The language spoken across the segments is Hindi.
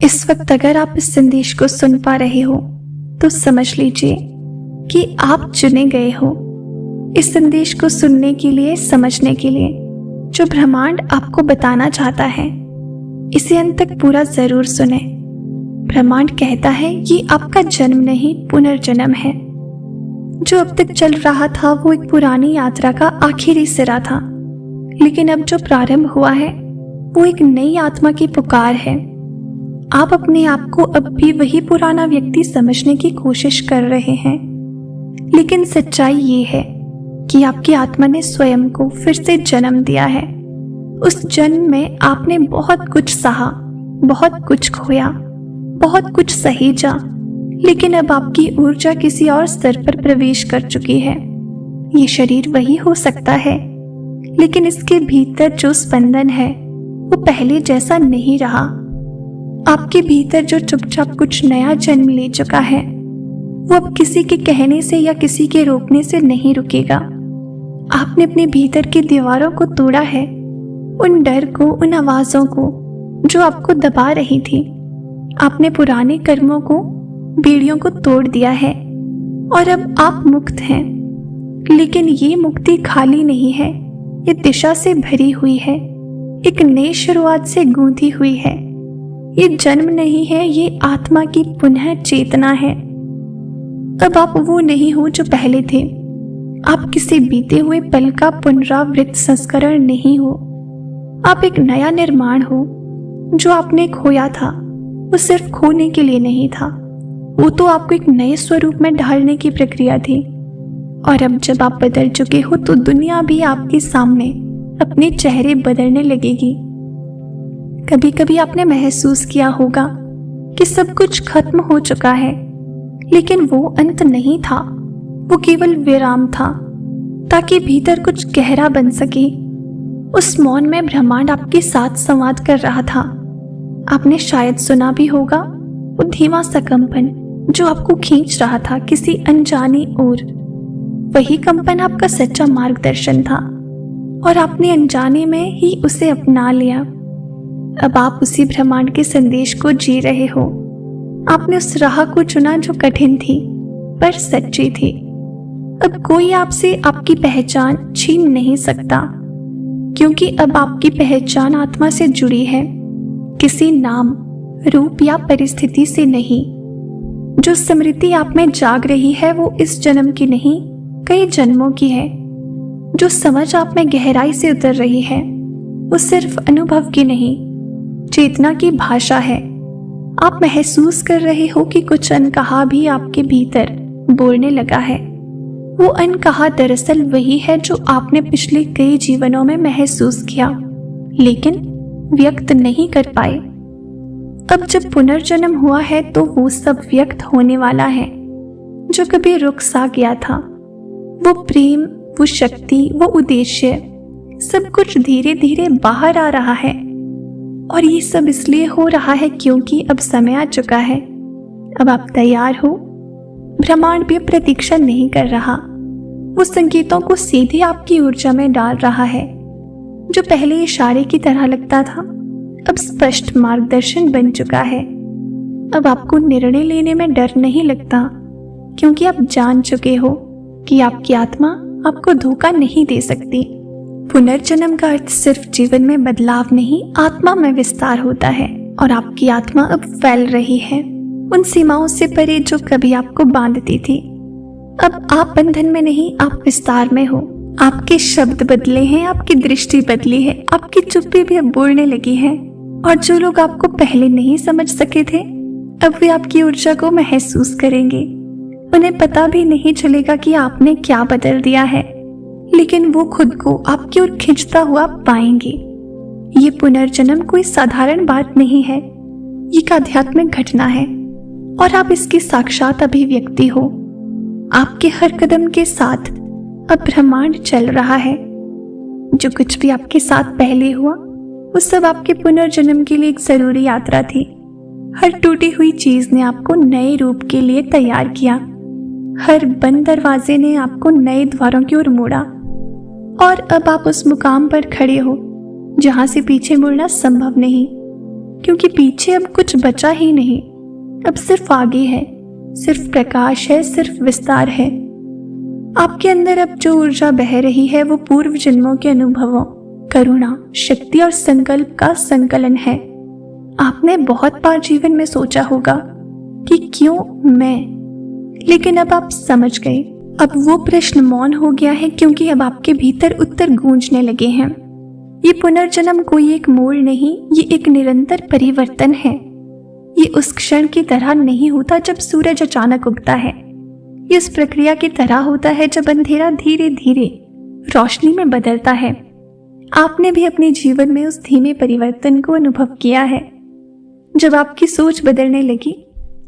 इस वक्त अगर आप इस संदेश को सुन पा रहे हो तो समझ लीजिए कि आप चुने गए हो इस संदेश को सुनने के लिए, समझने के लिए। जो ब्रह्मांड आपको बताना चाहता है इसे अंत तक पूरा जरूर सुने। ब्रह्मांड कहता है ये आपका जन्म नहीं, पुनर्जन्म है। जो अब तक चल रहा था वो एक पुरानी यात्रा का आखिरी सिरा था, लेकिन अब जो प्रारंभ हुआ है वो एक नई आत्मा की पुकार है। आप अपने आप को अब भी वही पुराना व्यक्ति समझने की कोशिश कर रहे हैं, लेकिन सच्चाई ये है कि आपकी आत्मा ने स्वयं को फिर से जन्म दिया है। उस जन्म में आपने बहुत कुछ सहा, बहुत कुछ खोया, बहुत कुछ सहेजा, लेकिन अब आपकी ऊर्जा किसी और स्तर पर प्रवेश कर चुकी है। ये शरीर वही हो सकता है, लेकिन इसके भीतर जो स्पंदन है वो पहले जैसा नहीं रहा। आपके भीतर जो चुपचाप कुछ नया जन्म ले चुका है वो अब किसी के कहने से या किसी के रोकने से नहीं रुकेगा। आपने अपने भीतर की दीवारों को तोड़ा है, उन डर को, उन आवाजों को जो आपको दबा रही थी। आपने पुराने कर्मों को, बेड़ियों को तोड़ दिया है और अब आप मुक्त हैं। लेकिन ये मुक्ति खाली नहीं है, ये दिशा से भरी हुई है, एक नई शुरुआत से गूंथी हुई है। ये जन्म नहीं है, ये आत्मा की पुनः चेतना है। अब आप वो नहीं हो जो पहले थे। आप किसी बीते हुए पल का पुनरावृत्त संस्करण नहीं हो। आप एक नया निर्माण हो। जो आपने खोया था वो सिर्फ खोने के लिए नहीं था, वो तो आपको एक नए स्वरूप में ढालने की प्रक्रिया थी। और अब जब आप बदल चुके हो तो दुनिया भी आपके सामने अपने चेहरे बदलने लगेगी। कभी कभी आपने महसूस किया होगा कि सब कुछ खत्म हो चुका है, लेकिन वो अंत नहीं था, वो केवल विराम था ताकि भीतर कुछ गहरा बन सके। उस मौन में ब्रह्मांड आपके साथ संवाद कर रहा था। आपने शायद सुना भी होगा वो धीमा सा कंपन जो आपको खींच रहा था किसी अनजानी ओर। वही कंपन आपका सच्चा मार्गदर्शन था और आपने अनजाने में ही उसे अपना लिया। अब आप उसी ब्रह्मांड के संदेश को जी रहे हो। आपने उस राह को चुना जो कठिन थी पर सच्ची थी। अब कोई आपसे आपकी पहचान छीन नहीं सकता, क्योंकि अब आपकी पहचान आत्मा से जुड़ी है, किसी नाम, रूप या परिस्थिति से नहीं। जो स्मृति आप में जाग रही है वो इस जन्म की नहीं, कई जन्मों की है। जो समझ आप में गहराई से उतर रही है वो सिर्फ अनुभव की नहीं, चेतना की भाषा है। आप महसूस कर रहे हो कि कुछ अनकहा भी आपके भीतर बोलने लगा है। वो अनकहा दरअसल वही है जो आपने पिछले कई जीवनों में महसूस किया, लेकिन व्यक्त नहीं कर पाए। अब जब पुनर्जन्म हुआ है तो वो सब व्यक्त होने वाला है जो कभी रुक सा गया था। वो प्रेम, वो शक्ति, वो उद्देश्य, सब कुछ धीरे धीरे बाहर आ रहा है। और ये सब इसलिए हो रहा है क्योंकि अब समय आ चुका है। अब आप तैयार हो। ब्रह्मांड भी प्रतीक्षा नहीं कर रहा, वो संकेतों को सीधे आपकी ऊर्जा में डाल रहा है। जो पहले इशारे की तरह लगता था अब स्पष्ट मार्गदर्शन बन चुका है। अब आपको निर्णय लेने में डर नहीं लगता, क्योंकि आप जान चुके हो कि आपकी आत्मा आपको धोखा नहीं दे सकती। पुनर्जन्म का अर्थ सिर्फ जीवन में बदलाव नहीं, आत्मा में विस्तार होता है। और आपकी आत्मा अब फैल रही है उन सीमाओं से परे जो कभी आपको बांधती थी। अब आप बंधन में नहीं, आप विस्तार में हो। आपके शब्द बदले हैं, आपकी दृष्टि बदली है, आपकी चुप्पी भी अब बोलने लगी है। और जो लोग आपको पहले नहीं समझ सके थे अब वे आपकी ऊर्जा को महसूस करेंगे। उन्हें पता भी नहीं चलेगा कि आपने क्या बदल दिया है, लेकिन वो खुद को आपकी ओर खींचता हुआ पाएंगे। ये पुनर्जन्म कोई साधारण बात नहीं है, ये एक आध्यात्मिक घटना है और आप इसकी साक्षात अभिव्यक्ति हो। आपके हर कदम के साथ अब ब्रह्मांड चल रहा है। जो कुछ भी आपके साथ पहले हुआ वो सब आपके पुनर्जन्म के लिए एक जरूरी यात्रा थी। हर टूटी हुई चीज ने आपको नए रूप के लिए तैयार किया। हर बंद दरवाजे ने आपको नए द्वारों की ओर मोड़ा और अब आप उस मुकाम पर खड़े हो जहां से पीछे मुड़ना संभव नहीं। क्योंकि पीछे अब कुछ बचा ही नहीं। अब सिर्फ आगे है, सिर्फ प्रकाश है, सिर्फ विस्तार है। आपके अंदर अब जो ऊर्जा बह रही है वो पूर्व जन्मों के अनुभवों, करुणा, शक्ति और संकल्प का संकलन है। आपने बहुत बार जीवन में सोचा होगा कि क्यों मैं, लेकिन अब आप समझ गए। अब वो प्रश्न मौन हो गया है, क्योंकि अब आपके भीतर उत्तर गूंजने लगे हैं। ये पुनर्जन्म कोई एक मोड़ नहीं, ये एक निरंतर परिवर्तन है। ये उस क्षण की तरह नहीं होता जब सूरज अचानक उगता है। ये उस प्रक्रिया की तरह होता है जब अंधेरा धीरे धीरे रोशनी में बदलता है। आपने भी अपने जीवन में उस धीमे परिवर्तन को अनुभव किया है, जब आपकी सोच बदलने लगी,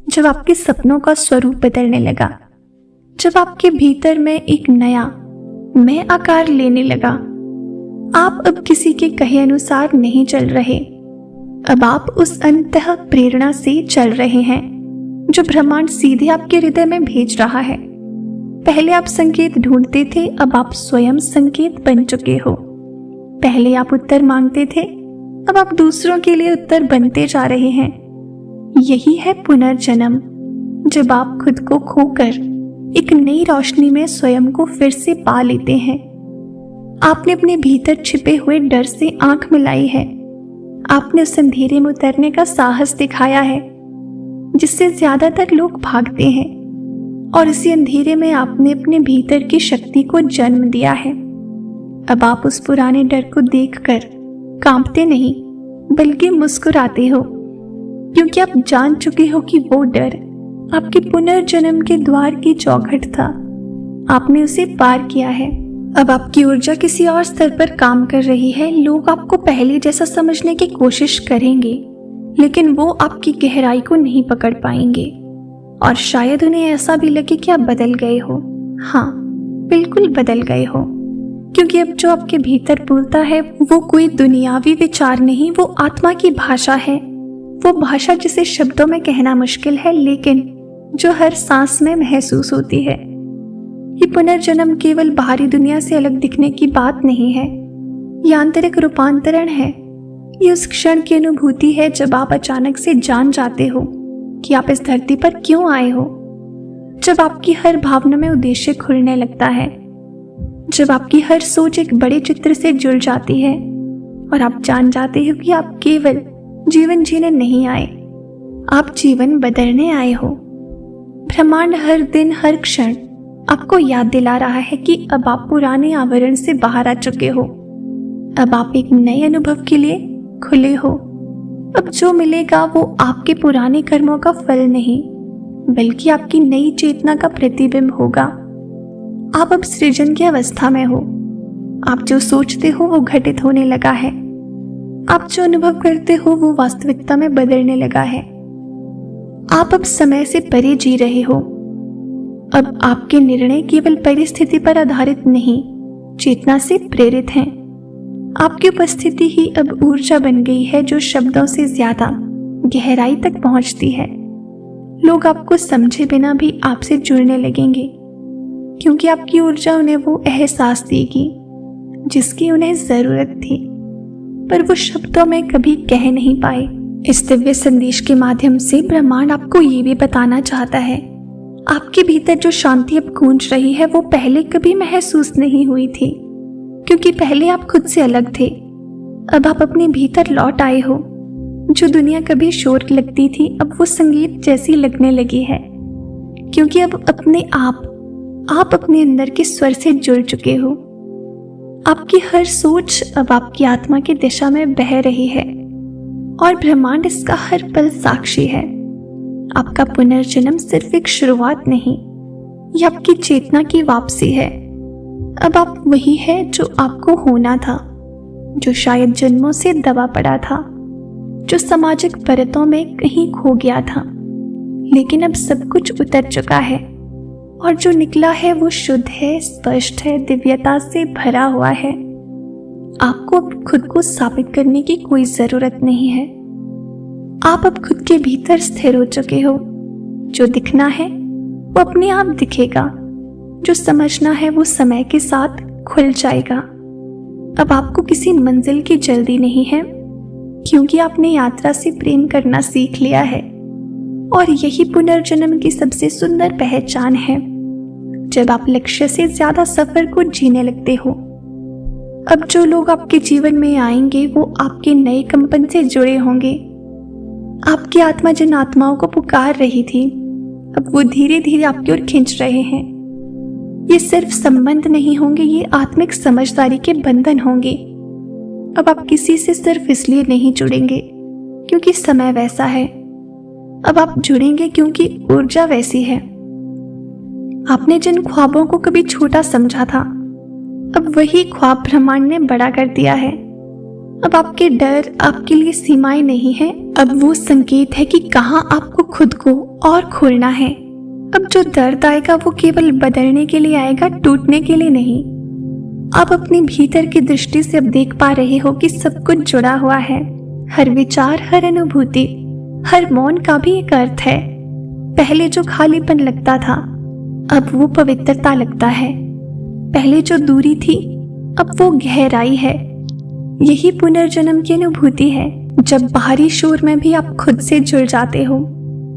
जब आपके सपनों का स्वरूप बदलने लगा, जब आपके भीतर में एक नया मैं आकार लेने लगा। आप अब किसी के कहे अनुसार नहीं चल रहे। अब आप उस अंतः प्रेरणा से चल रहे हैं जो ब्रह्मांड सीधे आपके हृदय में भेज रहा है। पहले आप संकेत ढूंढते थे, अब आप स्वयं संकेत बन चुके हो। पहले आप उत्तर मांगते थे, अब आप दूसरों के लिए उत्तर बनते जा रहे हैं। यही है पुनर्जन्म, जब आप खुद को खोकर एक नई रोशनी में स्वयं को फिर से पा लेते हैं। आपने अपने भीतर छिपे हुए डर से आंख मिलाई है। आपने उस अंधेरे में उतरने का साहस दिखाया है जिससे ज्यादातर लोग भागते हैं, और इसी अंधेरे में आपने अपने भीतर की शक्ति को जन्म दिया है। अब आप उस पुराने डर को देखकर कांपते नहीं, बल्कि मुस्कुराते हो, क्योंकि आप जान चुके हो कि वो डर आपके पुनर्जन्म के द्वार की चौखट था। आपने उसे पार किया है। अब आपकी ऊर्जा किसी और स्तर पर काम कर रही है। लोग आपको पहले जैसा समझने की कोशिश करेंगे, लेकिन वो आपकी गहराई को नहीं पकड़ पाएंगे, और शायद उन्हें ऐसा भी लगे कि आप बदल गए हो। हाँ, बिल्कुल बदल गए हो, क्योंकि अब जो आपके भीतर बोलता है वो कोई दुनियावी विचार नहीं, वो आत्मा की भाषा है। वो भाषा जिसे शब्दों में कहना मुश्किल है, लेकिन जो हर सांस में महसूस होती है। ये पुनर्जन्म केवल बाहरी दुनिया से अलग दिखने की बात नहीं है, ये आंतरिक रूपांतरण है। ये उस क्षण की अनुभूति है जब आप अचानक से जान जाते हो कि आप इस धरती पर क्यों आए हो, जब आपकी हर भावना में उद्देश्य खुलने लगता है, जब आपकी हर सोच एक बड़े चित्र से जुड़ जाती है, और आप जान जाते हो कि आप केवल जीवन जीने नहीं आए, आप जीवन बदलने आए हो। ब्रह्मांड हर दिन, हर क्षण आपको याद दिला रहा है कि अब आप पुराने आवरण से बाहर आ चुके हो। अब आप एक नए अनुभव के लिए खुले हो। अब जो मिलेगा वो आपके पुराने कर्मों का फल नहीं, बल्कि आपकी नई चेतना का प्रतिबिंब होगा। आप अब सृजन की अवस्था में हो। आप जो सोचते हो वो घटित होने लगा है। आप जो अनुभव करते हो वो वास्तविकता में बदलने लगा है। आप अब समय से परे जी रहे हो। अब आपके निर्णय केवल परिस्थिति पर आधारित नहीं, चेतना से प्रेरित हैं। आपकी उपस्थिति ही अब ऊर्जा बन गई है जो शब्दों से ज्यादा गहराई तक पहुंचती है। लोग आपको समझे बिना भी आपसे जुड़ने लगेंगे, क्योंकि आपकी ऊर्जा उन्हें वो एहसास देगी जिसकी उन्हें जरूरत थी, पर वो शब्दों में कभी कह नहीं पाए। इस दिव्य संदेश के माध्यम से ब्रह्मांड आपको ये भी बताना चाहता है, आपके भीतर जो शांति अब गूंज रही है वो पहले कभी महसूस नहीं हुई थी, क्योंकि पहले आप खुद से अलग थे। अब आप अपने भीतर लौट आए हो। जो दुनिया कभी शोर लगती थी अब वो संगीत जैसी लगने लगी है, क्योंकि अब अपने आप अपने अंदर के स्वर से जुड़ चुके हो। आपकी हर सोच अब आपकी आत्मा की दिशा में बह रही है, और ब्रह्मांड इसका हर पल साक्षी है। आपका पुनर्जन्म सिर्फ एक शुरुआत नहीं, ये आपकी चेतना की वापसी है। अब आप वही है जो आपको होना था, जो शायद जन्मों से दबा पड़ा था, जो सामाजिक परतों में कहीं खो गया था, लेकिन अब सब कुछ उतर चुका है, और जो निकला है वो शुद्ध है, स्पष्ट है, दिव्यता से भरा हुआ है। आपको अब खुद को साबित करने की कोई जरूरत नहीं है। आप अब खुद के भीतर स्थिर हो चुके हो। जो दिखना है वो अपने आप दिखेगा, जो समझना है वो समय के साथ खुल जाएगा। अब आपको किसी मंजिल की जल्दी नहीं है, क्योंकि आपने यात्रा से प्रेम करना सीख लिया है। और यही पुनर्जन्म की सबसे सुंदर पहचान है, जब आप लक्ष्य से ज्यादा सफर को जीने लगते हो। अब जो लोग आपके जीवन में आएंगे वो आपके नए कंपन से जुड़े होंगे। आपकी आत्मा जिन आत्माओं को पुकार रही थी, अब वो धीरे धीरे आपकी ओर खींच रहे हैं। ये सिर्फ संबंध नहीं होंगे, ये आत्मिक समझदारी के बंधन होंगे। अब आप किसी से सिर्फ इसलिए नहीं जुड़ेंगे क्योंकि समय वैसा है, अब आप जुड़ेंगे क्योंकि ऊर्जा वैसी है। आपने जिन ख्वाबों को कभी छोटा समझा था, अब वही ख्वाब ब्रह्मांड ने बड़ा कर दिया है। अब आपके डर आपके लिए सीमाएं नहीं है, अब वो संकेत है कि कहाँ आपको खुद को और खोलना है। अब जो दर्द आएगा वो केवल बदलने के लिए आएगा, टूटने के लिए नहीं। आप अपने भीतर की दृष्टि से अब देख पा रहे हो कि सब कुछ जुड़ा हुआ है। हर विचार, हर अनुभूति, हर मौन का भी एक अर्थ है। पहले जो खालीपन लगता था, अब वो पवित्रता लगता है। पहले जो दूरी थी, अब वो गहराई है। यही पुनर्जन्म की अनुभूति है, जब बाहरी शोर में भी आप खुद से जुड़ जाते हो।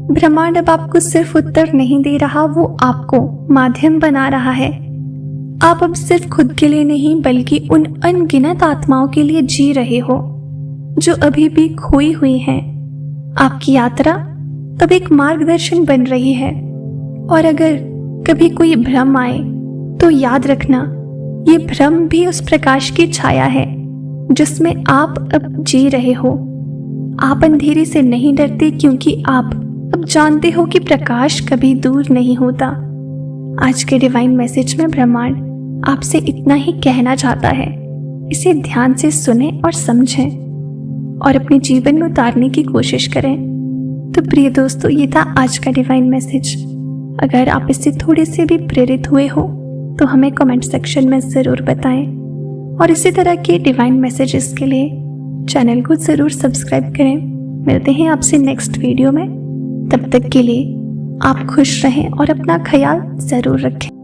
ब्रह्मांड अब आपको सिर्फ उत्तर नहीं दे रहा, वो आपको माध्यम बना रहा है। आप अब सिर्फ खुद के लिए नहीं बल्कि उन अनगिनत आत्माओं के लिए जी रहे हो जो अभी भी खोई हुई हैं। आपकी यात्रा अब एक मार्गदर्शन बन रही है, और अगर कभी कोई भ्रम आए तो याद रखना, ये भ्रम भी उस प्रकाश की छाया है जिसमें आप अब जी रहे हो। आप अंधेरे से नहीं डरते क्योंकि आप अब जानते हो कि प्रकाश कभी दूर नहीं होता। आज के डिवाइन मैसेज में ब्रह्मांड आपसे इतना ही कहना चाहता है। इसे ध्यान से सुने और समझें और अपने जीवन में उतारने की कोशिश करें। तो प्रिय दोस्तों, ये था आज का डिवाइन मैसेज। अगर आप इससे थोड़े से भी प्रेरित हुए हो तो हमें कमेंट सेक्शन में ज़रूर बताएं, और इसी तरह के डिवाइन मैसेजेस के लिए चैनल को ज़रूर सब्सक्राइब करें। मिलते हैं आपसे नेक्स्ट वीडियो में। तब तक के लिए आप खुश रहें और अपना ख्याल ज़रूर रखें।